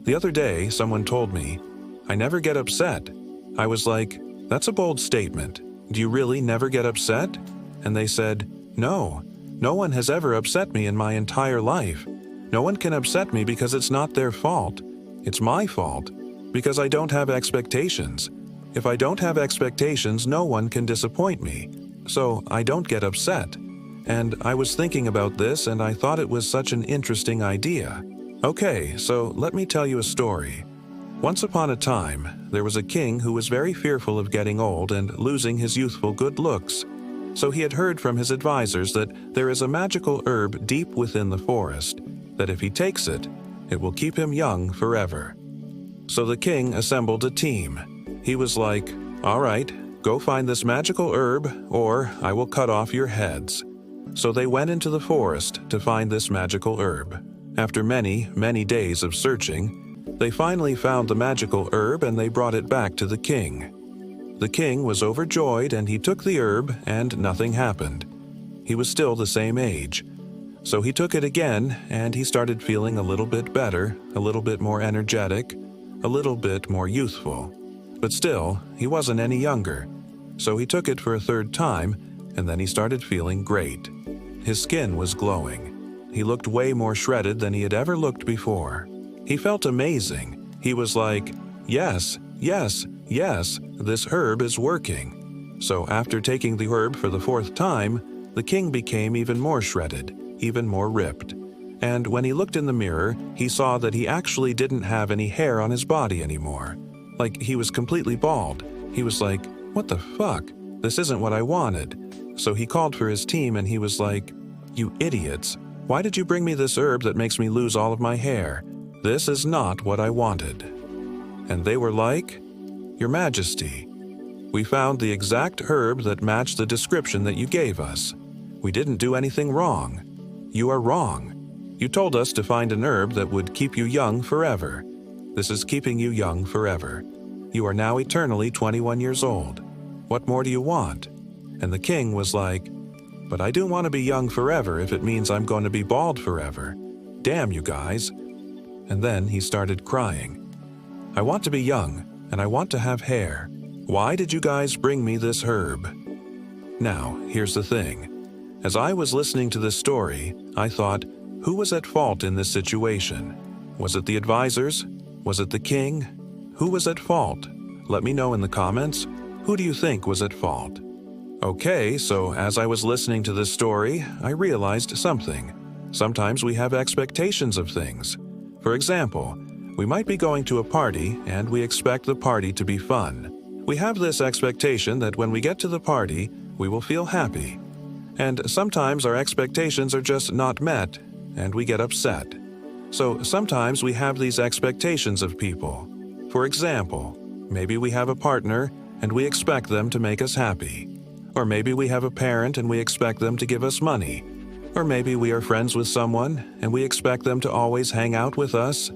The other day, someone told me, "I never get upset." I was like, "That's a bold statement. Do you really never get upset?" And they said, "No, no one has ever upset me in my entire life. No one can upset me because it's not their fault. It's my fault, because I don't have expectations. If I don't have expectations, no one can disappoint me. So I don't get upset." And I was thinking about this and I thought it was such an interesting idea. Okay, so let me tell you a story. Once upon a time, there was a king who was very fearful of getting old and losing his youthful good looks. So he had heard from his advisors that there is a magical herb deep within the forest, that if he takes it, it will keep him young forever. So the king assembled a team. He was like, "All right, go find this magical herb, or I will cut off your heads." So they went into the forest to find this magical herb. After many, many days of searching, they finally found the magical herb and they brought it back to the king. The king was overjoyed and he took the herb and nothing happened. He was still the same age. So he took it again and he started feeling a little bit better, a little bit more energetic, a little bit more youthful. But still, he wasn't any younger. So he took it for a third time and then he started feeling great. His skin was glowing. He looked way more shredded than he had ever looked before. He felt amazing. He was like, "Yes, yes, yes, this herb is working." So after taking the herb for the fourth time, the king became even more shredded, even more ripped. And when he looked in the mirror, he saw that he actually didn't have any hair on his body anymore. Like, he was completely bald. He was like, "What the fuck? This isn't what I wanted." So he called for his team and he was like, "You idiots. Why did you bring me this herb that makes me lose all of my hair? This is not what I wanted." And they were like, "Your Majesty, we found the exact herb that matched the description that you gave us. We didn't do anything wrong. You are wrong. You told us to find an herb that would keep you young forever. This is keeping you young forever. You are now eternally 21 years old. What more do you want?" And the king was like, "But I don't want to be young forever if it means I'm going to be bald forever. Damn you guys." And then he started crying. "I want to be young, and I want to have hair. Why did you guys bring me this herb?" Now, here's the thing. As I was listening to this story, I thought, who was at fault in this situation? Was it the advisors? Was it the king? Who was at fault? Let me know in the comments. Who do you think was at fault? Okay, so as I was listening to this story, I realized something. Sometimes we have expectations of things. For example, we might be going to a party and we expect the party to be fun. We have this expectation that when we get to the party, we will feel happy. And sometimes our expectations are just not met, and we get upset. So sometimes we have these expectations of people. For example, maybe we have a partner and we expect them to make us happy. Or maybe we have a parent and we expect them to give us money. Or maybe we are friends with someone and we expect them to always hang out with us.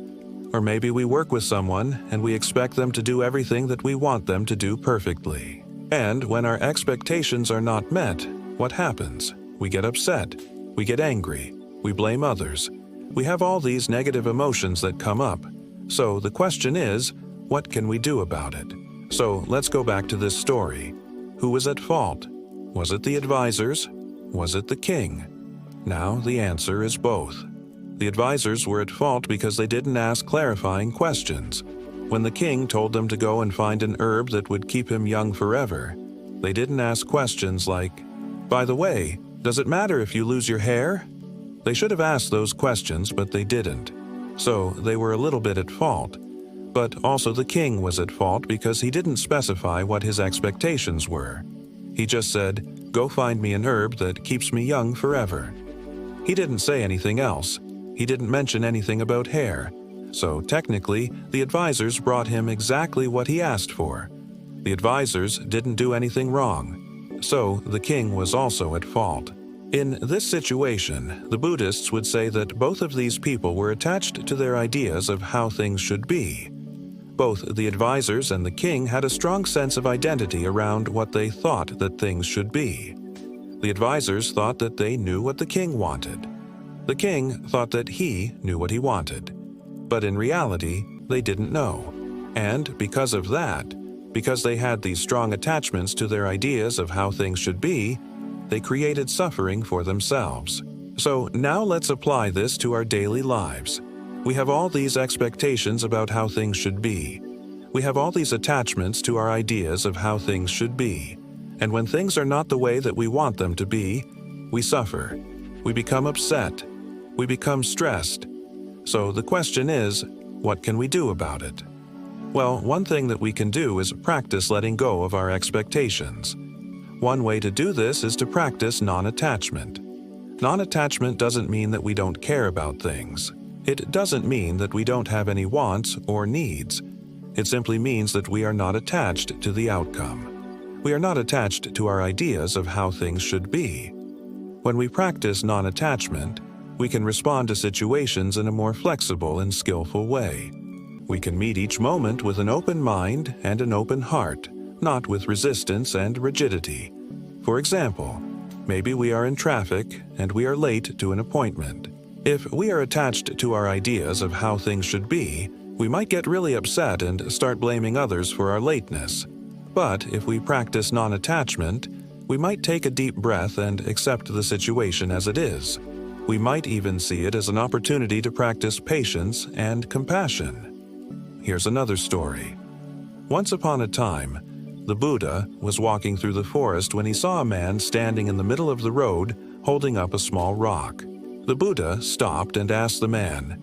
Or maybe we work with someone and we expect them to do everything that we want them to do perfectly. And when our expectations are not met, what happens? We get upset. We get angry. We blame others. We have all these negative emotions that come up. So the question is, what can we do about it? So let's go back to this story. Who was at fault? Was it the advisors? Was it the king? Now the answer is both. The advisors were at fault because they didn't ask clarifying questions. When the king told them to go and find an herb that would keep him young forever, they didn't ask questions like, "By the way, does it matter if you lose your hair?" They should have asked those questions, but they didn't. So they were a little bit at fault. But also the king was at fault because he didn't specify what his expectations were. He just said, "Go find me an herb that keeps me young forever." He didn't say anything else. He didn't mention anything about hair. So technically, the advisors brought him exactly what he asked for. The advisors didn't do anything wrong. So the king was also at fault. In this situation, the Buddhists would say that both of these people were attached to their ideas of how things should be. Both the advisors and the king had a strong sense of identity around what they thought that things should be. The advisors thought that they knew what the king wanted. The king thought that he knew what he wanted. But in reality, They didn't know. And because of that, because they had these strong attachments to their ideas of how things should be, they created suffering for themselves. So now let's apply this to our daily lives. We have all these expectations about how things should be. We have all these attachments to our ideas of how things should be. And when things are not the way that we want them to be, we suffer. We become upset. We become stressed. So the question is, what can we do about it? Well, one thing that we can do is practice letting go of our expectations. One way to do this is to practice non-attachment. Non-attachment doesn't mean that we don't care about things. It doesn't mean that we don't have any wants or needs. It simply means that we are not attached to the outcome. We are not attached to our ideas of how things should be. When we practice non-attachment, we can respond to situations in a more flexible and skillful way. We can meet each moment with an open mind and an open heart, not with resistance and rigidity. For example, maybe we are in traffic and we are late to an appointment. If we are attached to our ideas of how things should be, we might get really upset and start blaming others for our lateness. But if we practice non-attachment, we might take a deep breath and accept the situation as it is. We might even see it as an opportunity to practice patience and compassion. Here's another story. Once upon a time, the Buddha was walking through the forest when he saw a man standing in the middle of the road holding up a small rock. The Buddha stopped and asked the man,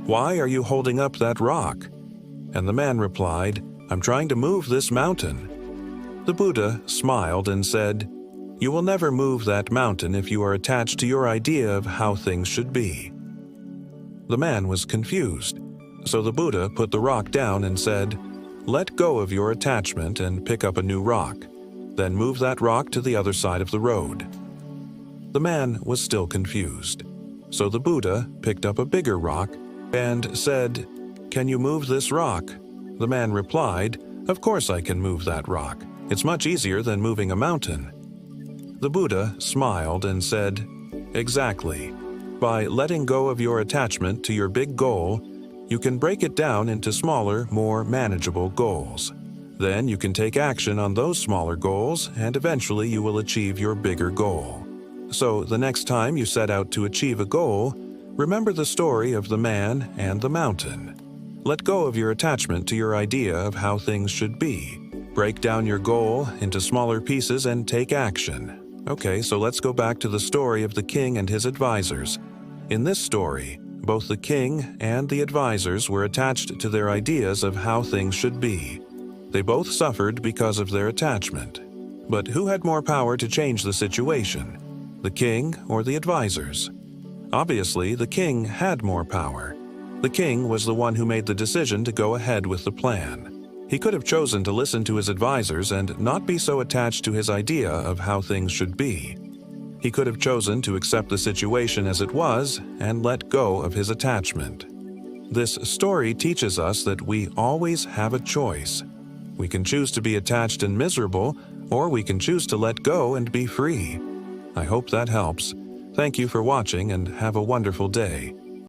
"Why are you holding up that rock?" And the man replied, "I'm trying to move this mountain." The Buddha smiled and said, "You will never move that mountain if you are attached to your idea of how things should be." The man was confused, so the Buddha put the rock down and said, "Let go of your attachment and pick up a new rock. Then move that rock to the other side of the road." The man was still confused, so the Buddha picked up a bigger rock and said, "Can you move this rock?" The man replied, "Of course I can move that rock. It's much easier than moving a mountain." The Buddha smiled and said, "Exactly. By letting go of your attachment to your big goal, you can break it down into smaller, more manageable goals. Then you can take action on those smaller goals, and eventually you will achieve your bigger goal. So the next time you set out to achieve a goal, remember the story of the man and the mountain. Let go of your attachment to your idea of how things should be. Break down your goal into smaller pieces and take action." Okay, so let's go back to the story of the king and his advisors. In this story, both the king and the advisors were attached to their ideas of how things should be. They both suffered because of their attachment. But who had more power to change the situation? The king or the advisors? Obviously, the king had more power. The king was the one who made the decision to go ahead with the plan. He could have chosen to listen to his advisors and not be so attached to his idea of how things should be. He could have chosen to accept the situation as it was and let go of his attachment. This story teaches us that we always have a choice. We can choose to be attached and miserable, or we can choose to let go and be free. I hope that helps. Thank you for watching and have a wonderful day.